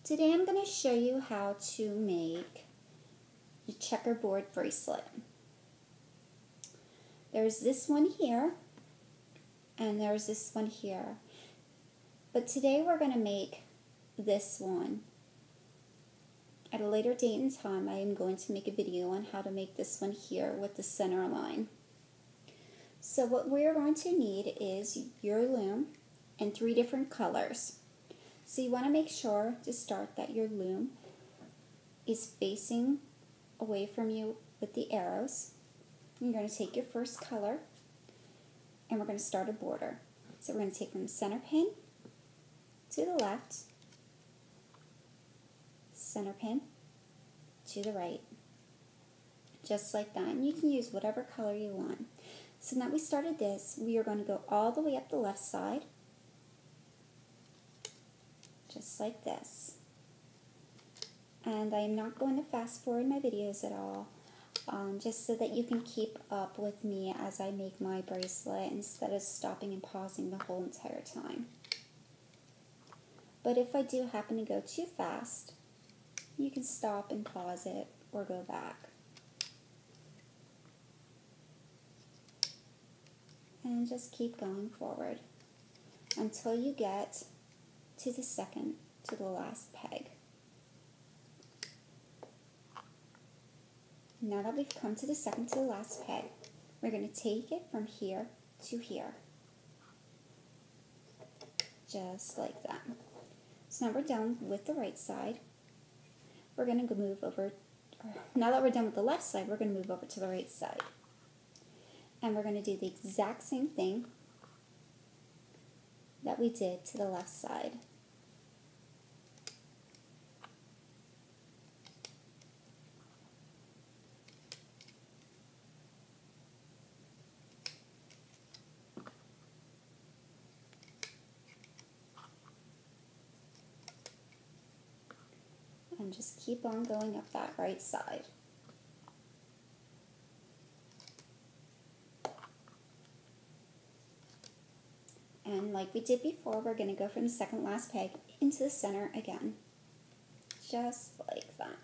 Today I'm going to show you how to make a checkerboard bracelet. There's this one here and there's this one here. But today we're going to make this one. At a later date and time I am going to make a video on how to make this one here with the center line. So what we're going to need is your loom in 3 different colors. So you want to make sure to start that your loom is facing away from you with the arrows. You're going to take your first color and we're going to start a border. So we're going to take from the center pin to the left, center pin to the right, just like that. And you can use whatever color you want. So now we started this, we are going to go all the way up the left side, just like this. And I am not going to fast forward my videos at all, just so that you can keep up with me as I make my bracelet instead of stopping and pausing the whole entire time. But if I do happen to go too fast, you can stop and pause it or go back. And just keep going forward until you get to the second to the last peg. Now that we've come to the second to the last peg, we're going to take it from here to here. Just like that. So now we're done with the right side. We're going to move over, now that we're done with the left side, we're going to move over to the right side. And we're going to do the exact same thing that we did to the left side. And just keep on going up that right side. And like we did before, we're going to go from the second last peg into the center again. Just like that.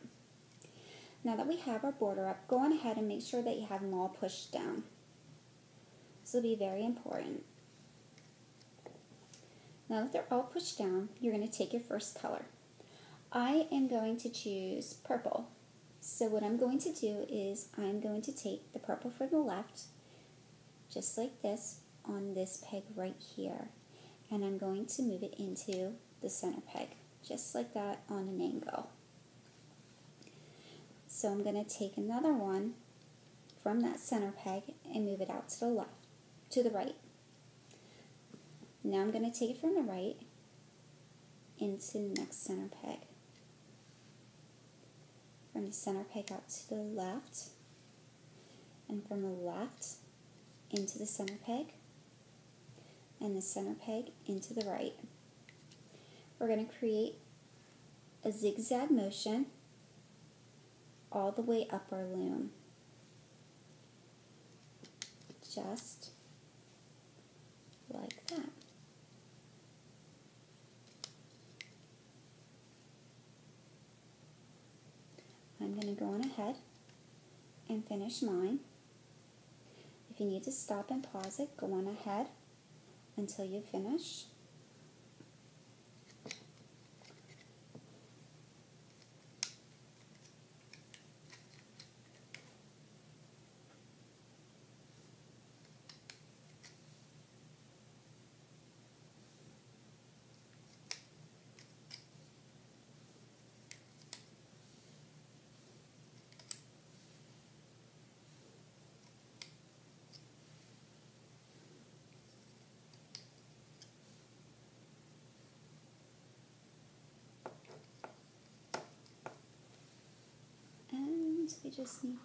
Now that we have our border up, go on ahead and make sure that you have them all pushed down. This will be very important. Now that they're all pushed down, you're going to take your first color. I am going to choose purple. So what I'm going to do is I'm going to take the purple from the left, just like this, on this peg right here, and I'm going to move it into the center peg, just like that on an angle. So I'm going to take another one from that center peg and move it out to the left, to the right. Now I'm going to take it from the right into the next center peg. From the center peg out to the left, and from the left into the center peg, and the center peg into the right. We're going to create a zigzag motion all the way up our loom. Just like that. I'm going to go on ahead and finish mine. If you need to stop and pause it, go on ahead until you finish. We just need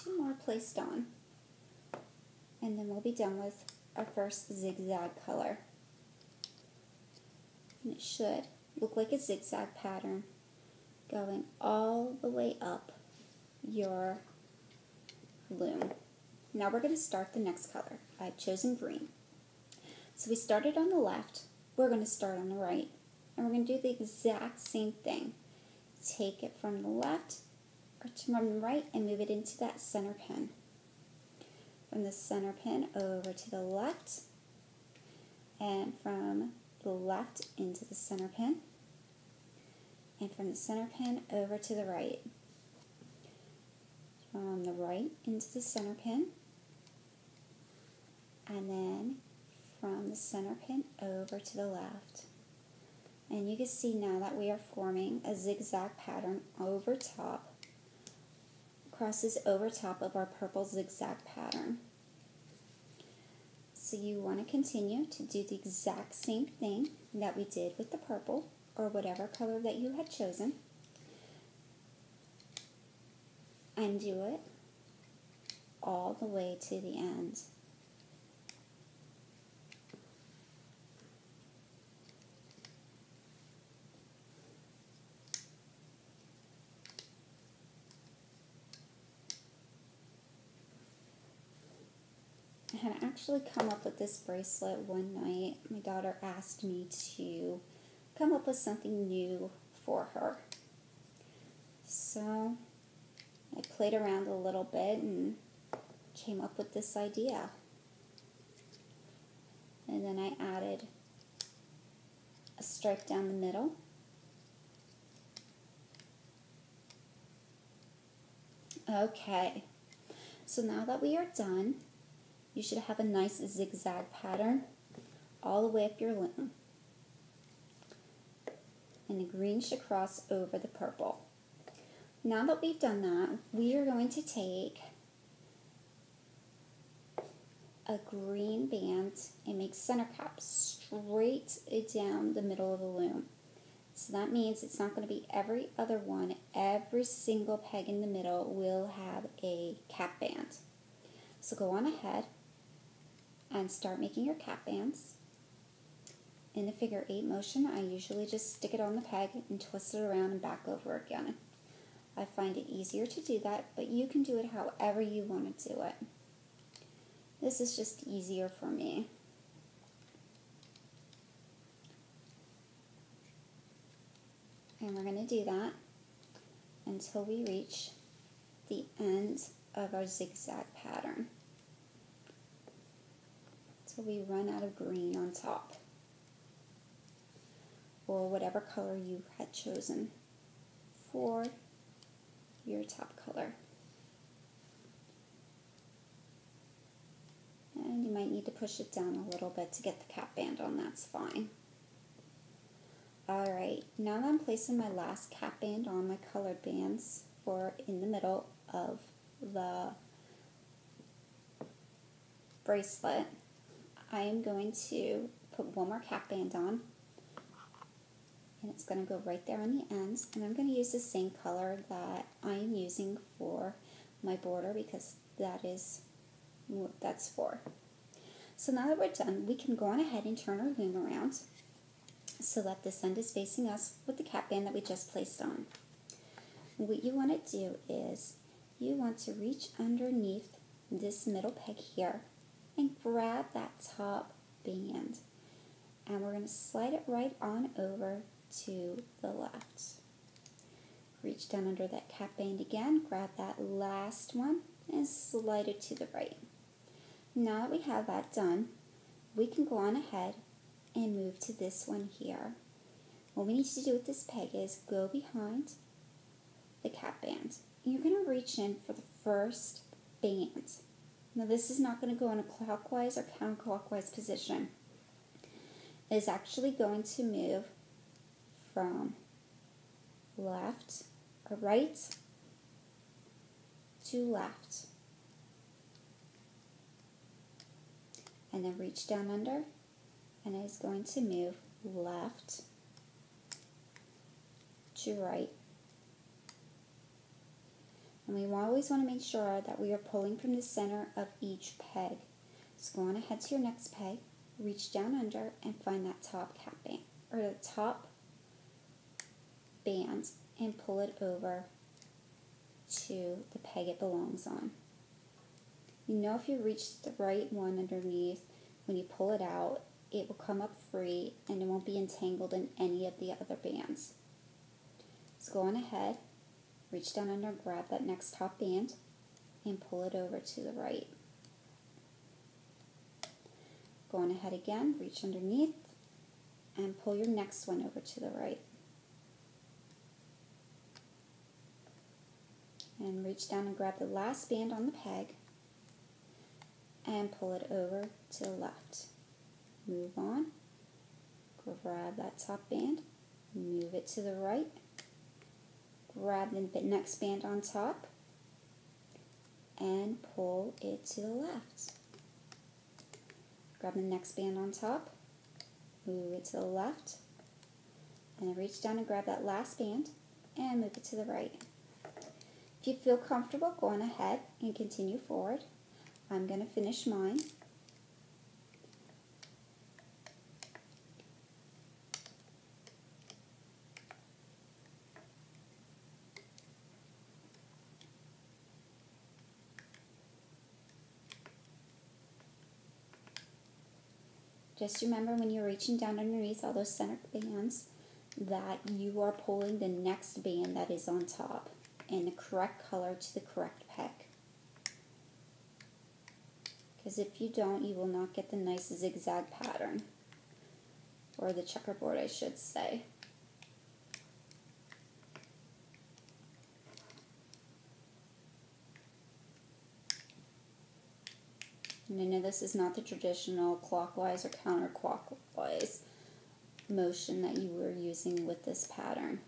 2 more placed on, and then we'll be done with our first zigzag color. And it should look like a zigzag pattern going all the way up your loom. Now we're going to start the next color. I've chosen green. So we started on the left, we're going to start on the right. And we're going to do the exact same thing. Take it from the left or from the right and move it into that center pin. From the center pin over to the left, and from the left into the center pin, and from the center pin over to the right. From the right into the center pin, and then from the center pin over to the left. And you can see now that we are forming a zigzag pattern over top, crosses over top of our purple zigzag pattern. So you want to continue to do the exact same thing that we did with the purple, or whatever color that you had chosen, and do it all the way to the end. I had actually come up with this bracelet one night. My daughter asked me to come up with something new for her. So I played around a little bit and came up with this idea. And then I added a stripe down the middle. Okay, so now that we are done, you should have a nice zigzag pattern all the way up your loom. And the green should cross over the purple. Now that we've done that, we are going to take a green band and make center caps straight down the middle of the loom. So that means it's not going to be every other one. Every single peg in the middle will have a cap band. So go on ahead and start making your cap bands. In the figure 8 motion, I usually just stick it on the peg and twist it around and back over again. I find it easier to do that, but you can do it however you want to do it. This is just easier for me. And we're going to do that until we reach the end of our zigzag pattern. Till we run out of green on top, or whatever color you had chosen for your top color. And you might need to push it down a little bit to get the cap band on, that's fine. Alright, now that I'm placing my last cap band on my colored bands for in the middle of the bracelet, I am going to put one more cap band on, and it's going to go right there on the ends, and I'm going to use the same color that I am using for my border because that is what that's for. So now that we're done, we can go on ahead and turn our loom around so that this end is facing us with the cap band that we just placed on. What you want to do is you want to reach underneath this middle peg here and grab that top band, and we're going to slide it right on over to the left. Reach down under that cap band again, grab that last one and slide it to the right. Now that we have that done, we can go on ahead and move to this one here. What we need to do with this peg is go behind the cap band. You're going to reach in for the first band. Now this is not going to go in a clockwise or counterclockwise position. It is actually going to move from left or right to left. And then reach down under, and it is going to move left to right. And we always want to make sure that we are pulling from the center of each peg. So go on ahead to your next peg, reach down under, and find that top cap band, or the top band, and pull it over to the peg it belongs on. You know if you reach the right one underneath, when you pull it out, it will come up free and it won't be entangled in any of the other bands. So go on ahead, reach down under, grab that next top band, and pull it over to the right. Go on ahead again, reach underneath, and pull your next one over to the right. And reach down and grab the last band on the peg, and pull it over to the left. Move on, grab that top band, move it to the right, grab the next band on top, and pull it to the left. Grab the next band on top, move it to the left, and then reach down and grab that last band and move it to the right. If you feel comfortable, go on ahead and continue forward. I'm going to finish mine. Just remember when you're reaching down underneath all those center bands that you are pulling the next band that is on top in the correct color to the correct peg. Because if you don't, you will not get the nice zigzag pattern, or the checkerboard I should say. And I know this is not the traditional clockwise or counterclockwise motion that you were using with this pattern.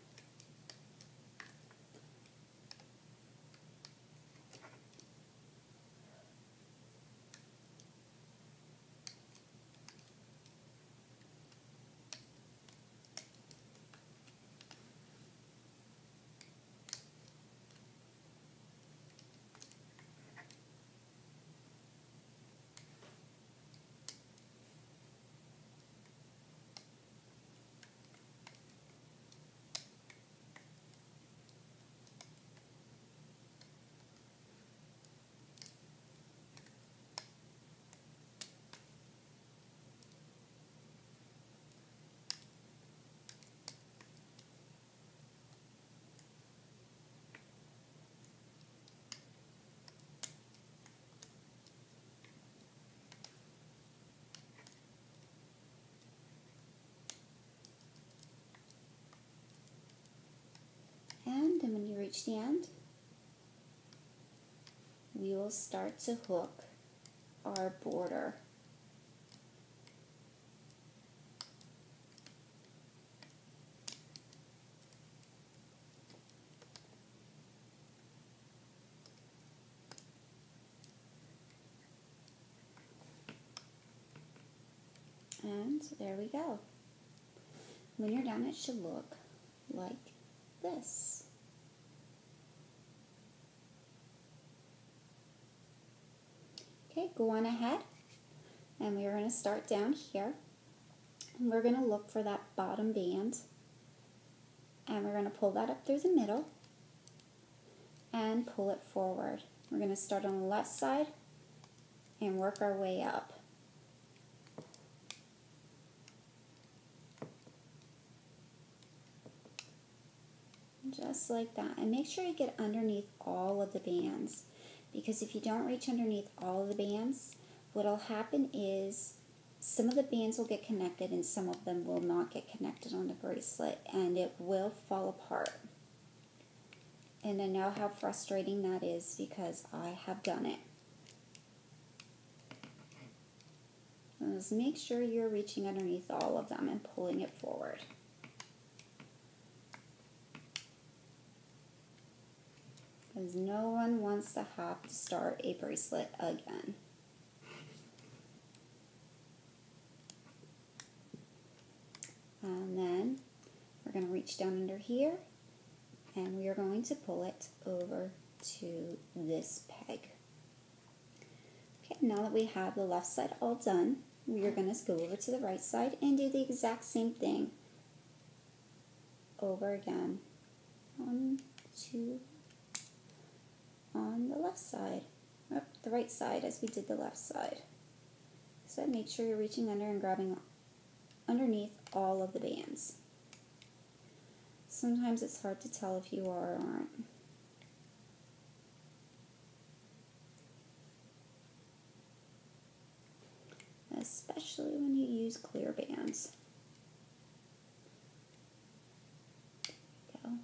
And then when you reach the end, we will start to hook our border. And there we go. When you're done, it should look like this. Okay, go on ahead, and we're going to start down here, and we're going to look for that bottom band, and we're going to pull that up through the middle and pull it forward. We're going to start on the left side and work our way up. Just like that. And make sure you get underneath all of the bands, because if you don't reach underneath all of the bands, what will happen is some of the bands will get connected and some of them will not get connected on the bracelet, and it will fall apart. And I know how frustrating that is because I have done it. Just make sure you're reaching underneath all of them and pulling it forward. Because no one wants to have to start a bracelet again. And then we're going to reach down under here, and we are going to pull it over to this peg. Okay, now that we have the left side all done, we are going to go over to the right side and do the exact same thing over again. 1, 2, on the left side, the right side as we did the left side. So make sure you're reaching under and grabbing underneath all of the bands. Sometimes it's hard to tell if you are or aren't. Especially when you use clear bands. There we go.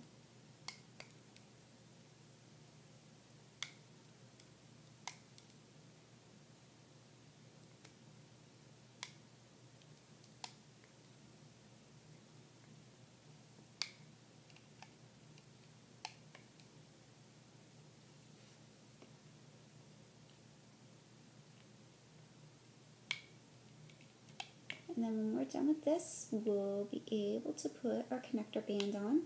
And then when we're done with this, we'll be able to put our connector band on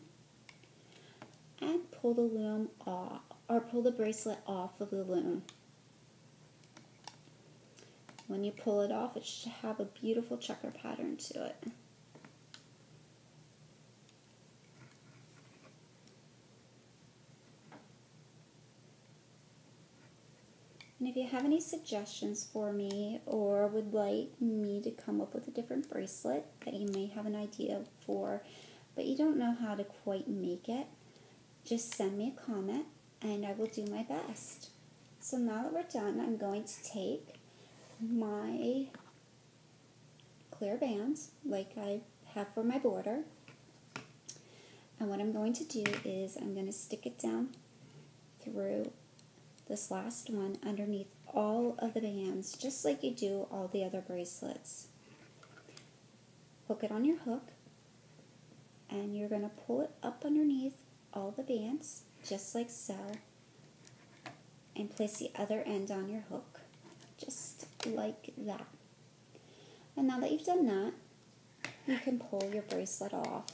and pull the loom off, or pull the bracelet off of the loom. When you pull it off, it should have a beautiful checker pattern to it. And if you have any suggestions for me or would like me to come up with a different bracelet that you may have an idea for, but you don't know how to quite make it, just send me a comment and I will do my best. So now that we're done, I'm going to take my clear bands like I have for my border, and what I'm going to do is I'm going to stick it down through this last one underneath all of the bands, just like you do all the other bracelets. Hook it on your hook, and you're going to pull it up underneath all the bands, just like so, and place the other end on your hook, just like that. And now that you've done that, you can pull your bracelet off.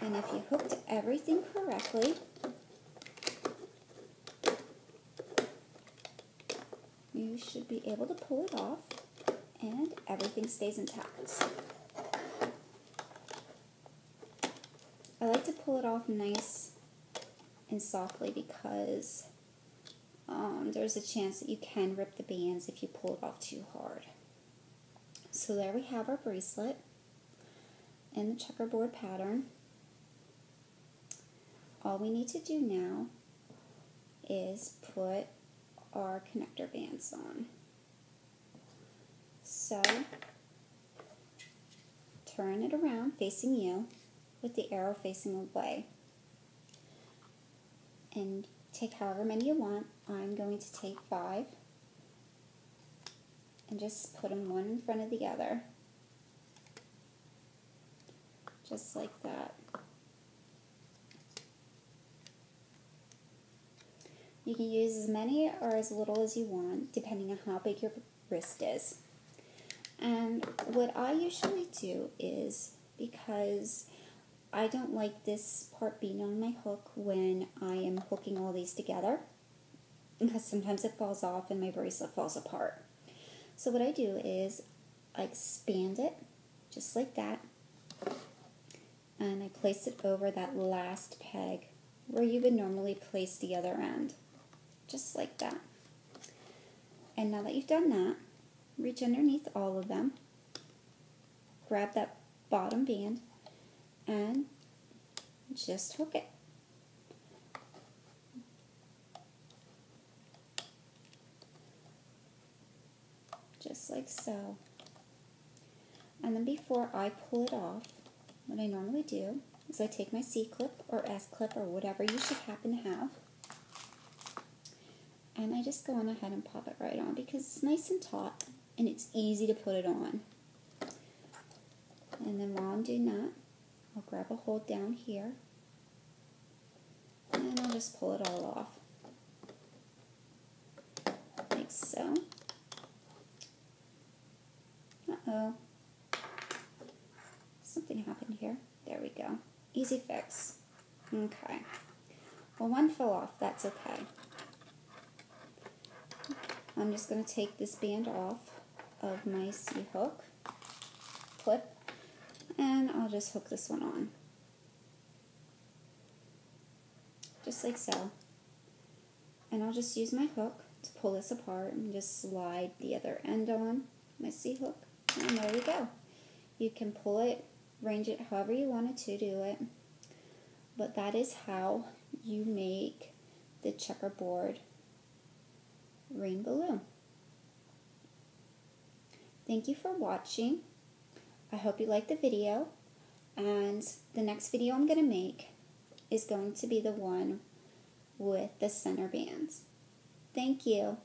And if you hooked everything correctly, you should be able to pull it off and everything stays intact. I like to pull it off nice and softly because there's a chance that you can rip the bands if you pull it off too hard. So there we have our bracelet in the checkerboard pattern. All we need to do now is put our connector bands on. So turn it around facing you with the arrow facing away and take however many you want. I'm going to take 5 and just put them one in front of the other, just like that. You can use as many or as little as you want, depending on how big your wrist is. And what I usually do is, because I don't like this part being on my hook when I am hooking all these together, because sometimes it falls off and my bracelet falls apart. So what I do is I expand it, just like that, and I place it over that last peg where you would normally place the other end. Just like that. And now that you've done that, reach underneath all of them, grab that bottom band, and just hook it. Just like so. And then before I pull it off, what I normally do is I take my C-clip or S-clip or whatever you should happen to have, and I just go on ahead and pop it right on because it's nice and taut and it's easy to put it on. And then while I'm doing that, I'll grab a hold down here and I'll just pull it all off. Like so. Uh-oh. Something happened here. There we go. Easy fix. Okay. Well, one fell off. That's okay. I'm just going to take this band off of my C-hook clip, and I'll just hook this one on. Just like so. And I'll just use my hook to pull this apart and just slide the other end on my C-hook, and there we go. You can pull it, arrange it however you wanted to do it, but that is how you make the checkerboard rainbow loom. Thank you for watching. I hope you liked the video, and the next video I'm going to make is going to be the one with the center bands. Thank you.